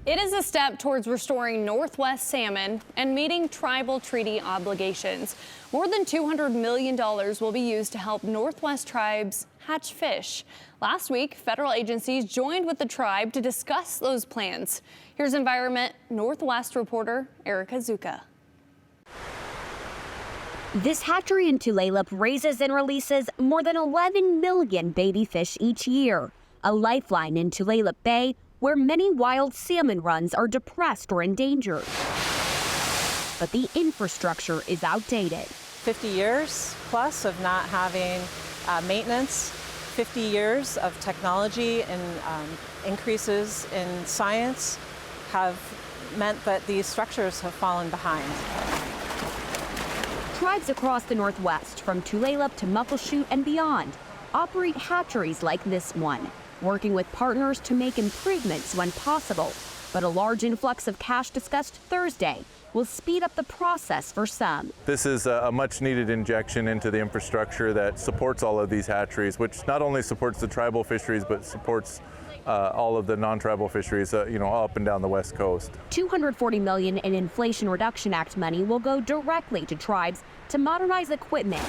It is a step towards restoring Northwest salmon and meeting tribal treaty obligations. More than $200 million will be used to help Northwest tribes hatch fish. Last week, federal agencies joined with the tribe to discuss those plans. Here's Environment Northwest reporter Erica Zuka. This hatchery in Tulalip raises and releases more than 11 million baby fish each year, a lifeline in Tulalip Bay where many wild salmon runs are depressed or endangered. But the infrastructure is outdated. 50 years plus of not having maintenance, 50 years of technology and increases in science have meant that these structures have fallen behind. Tribes across the Northwest, from Tulalip to Muckleshoot and beyond, operate hatcheries like this one, working with partners to make improvements when possible. But a large influx of cash discussed Thursday will speed up the process for some. This is a much needed injection into the infrastructure that supports all of these hatcheries, which not only supports the tribal fisheries, but supports all of the non-tribal fisheries, up and down the West Coast. $240 million in Inflation Reduction Act money will go directly to tribes to modernize equipment.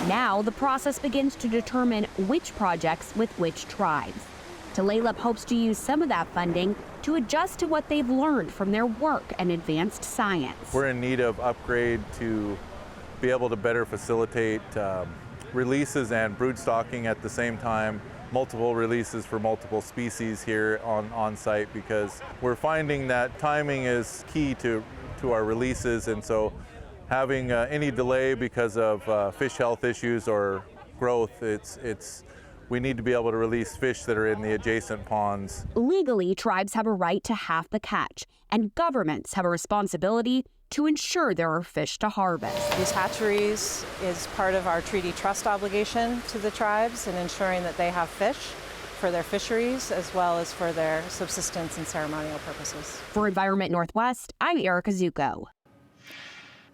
Now the process begins to determine which projects with which tribes. Tulalip hopes to use some of that funding to adjust to what they've learned from their work and advanced science. We're in need of upgrade to be able to better facilitate releases and brood stocking at the same time, multiple releases for multiple species here on site, because we're finding that timing is key to our releases, and so having any delay because of fish health issues or growth, we need to be able to release fish that are in the adjacent ponds. Legally, tribes have a right to half the catch, and governments have a responsibility to ensure there are fish to harvest. These hatcheries is part of our treaty trust obligation to the tribes in ensuring that they have fish for their fisheries as well as for their subsistence and ceremonial purposes. For Environment Northwest, I'm Erica Zuko.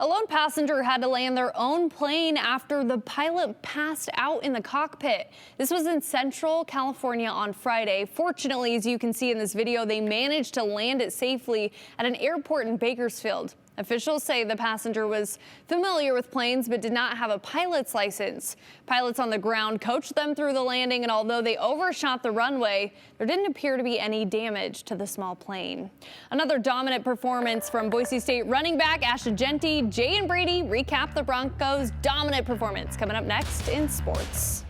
A lone passenger had to land their own plane after the pilot passed out in the cockpit. This was in Central California on Friday. Fortunately, as you can see in this video, they managed to land it safely at an airport in Bakersfield. Officials say the passenger was familiar with planes but did not have a pilot's license. Pilots on the ground coached them through the landing, and although they overshot the runway, there didn't appear to be any damage to the small plane. Another dominant performance from Boise State running back Asha Genti. Jay and Brady recap the Broncos' dominant performance coming up next in sports.